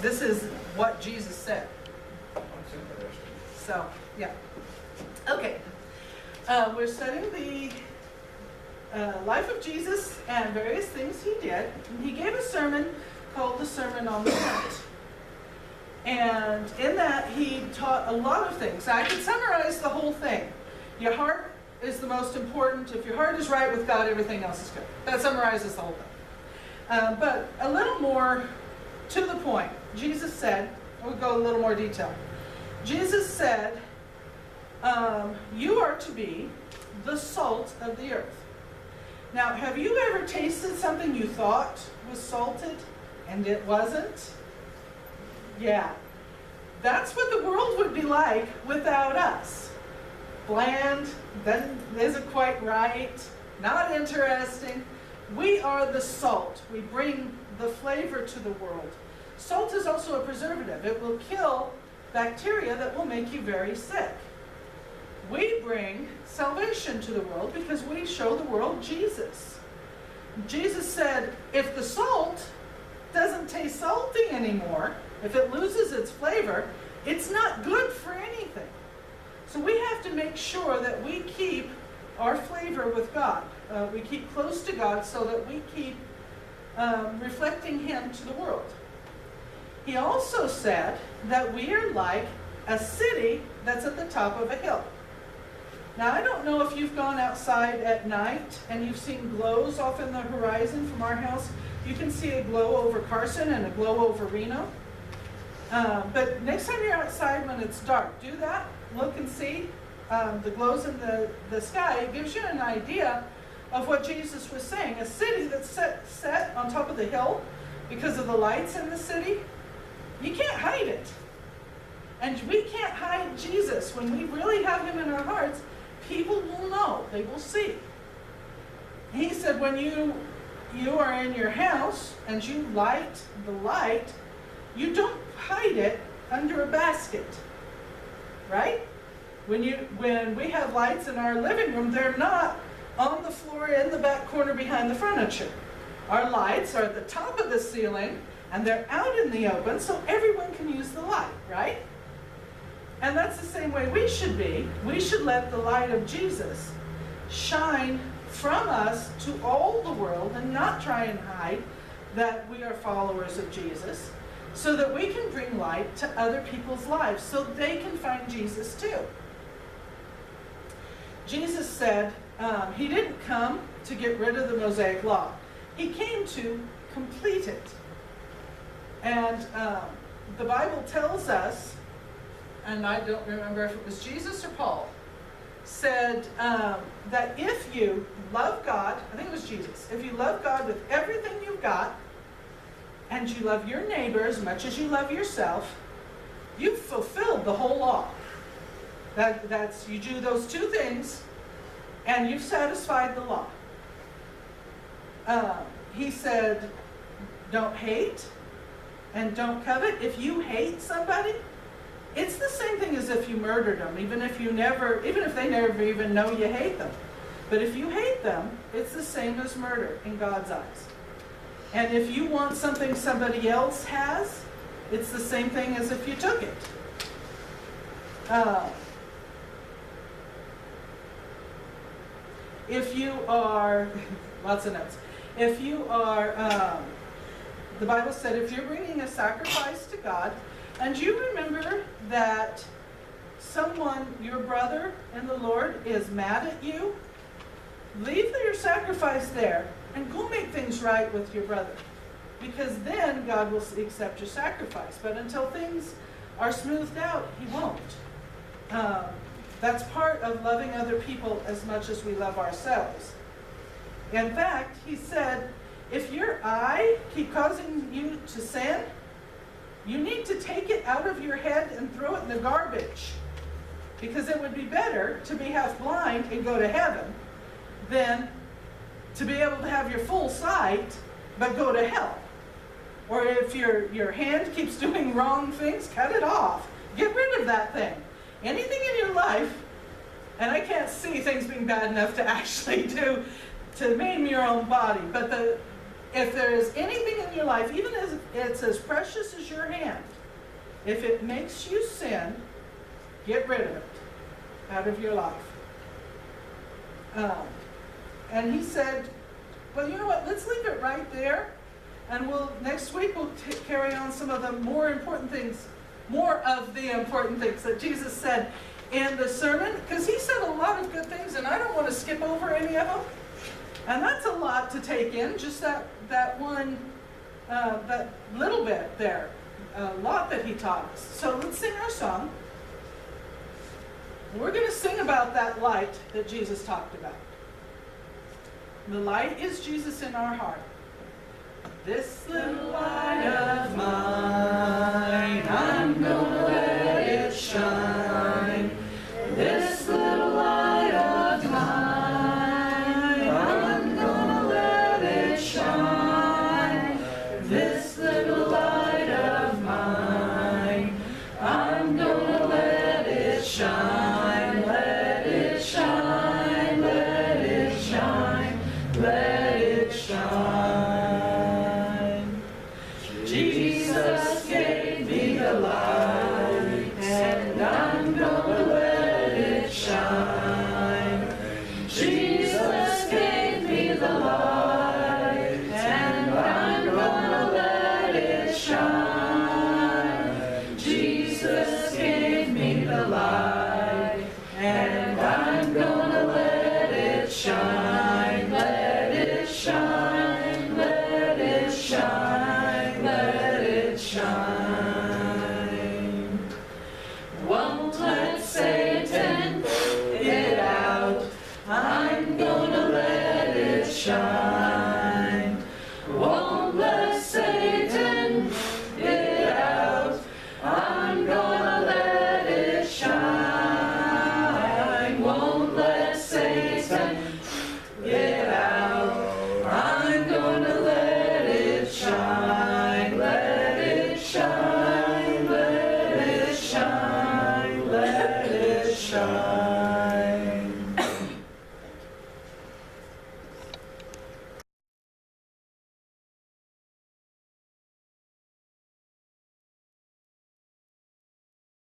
this is what Jesus said. That's interesting. So, yeah. Okay. We're studying the life of Jesus and various things he did. And he gave a sermon called the Sermon on the Mount. And in that, he taught a lot of things. I could summarize the whole thing. Your heart is the most important. If your heart is right with God, everything else is good. That summarizes the whole thing. But a little more to the point. Jesus said, we'll go a little more detail. Jesus said, you are to be the salt of the earth. Now, have you ever tasted something you thought was salted and it wasn't? Yeah. That's what the world would be like without us. Bland, isn't quite right, not interesting. We are the salt. We bring the flavor to the world. Salt is also a preservative. It will kill bacteria that will make you very sick. We bring salvation to the world because we show the world Jesus. Jesus said, if the salt doesn't taste salty anymore, if it loses its flavor, it's not good for anything. So we have to make sure that we keep our flavor with God. We keep close to God so that we keep reflecting Him to the world. He also said that we are like a city that's at the top of a hill. Now, I don't know if you've gone outside at night and you've seen glows off in the horizon from our house. You can see a glow over Carson and a glow over Reno. But next time you're outside when it's dark, do that. Look and see the glows in the sky. It gives you an idea of what Jesus was saying. A city that's set on top of the hill because of the lights in the city, you can't hide it. And we can't hide Jesus. When we really have Him in our hearts, people will know. They will see. He said when you are in your house and you light the light, you don't hide it under a basket, right? When we have lights in our living room, they're not on the floor in the back corner behind the furniture. Our lights are at the top of the ceiling and they're out in the open so everyone can use the light, right? And that's the same way we should be. We should let the light of Jesus shine from us to all the world and not try and hide that we are followers of Jesus, so that we can bring light to other people's lives so they can find Jesus too. Jesus said He didn't come to get rid of the Mosaic Law. He came to complete it. And the Bible tells us, and I don't remember if it was Jesus or Paul, said that if you love God, I think it was Jesus, if you love God with everything you've got, and you love your neighbor as much as you love yourself, you've fulfilled the whole law. That's you do those two things, and you've satisfied the law. He said, don't hate and don't covet. If you hate somebody, it's the same thing as if you murdered them, even if they never even know you hate them. But if you hate them, it's the same as murder in God's eyes. And if you want something somebody else has, it's the same thing as if you took it. If you are, lots of notes. If you are, the Bible said, if you're bringing a sacrifice to God, and you remember that someone, your brother in the Lord, is mad at you, leave your sacrifice there and go make things right with your brother. Because then God will accept your sacrifice. But until things are smoothed out, He won't. That's part of loving other people as much as we love ourselves. In fact, He said, if your eye keeps causing you to sin, you need to take it out of your head and throw it in the garbage. Because it would be better to be half blind and go to heaven than to be able to have your full sight but go to hell. Or if your hand keeps doing wrong things, cut it off. Get rid of that thing. Anything in your life, and I can't see things being bad enough to actually to maim your own body, but if there is anything in your life, even as it's as precious as your hand, if it makes you sin, get rid of it out of your life. And he said, well, you know what, let's leave it right there. And next week we'll carry on some of the more of the important things that Jesus said in the sermon, because he said a lot of good things, and I don't want to skip over any of them. And that's a lot to take in, just that one, that little bit there, a lot that he taught us. So let's sing our song. We're going to sing about that light that Jesus talked about. The light is Jesus in our heart. This little light of mine, I'm going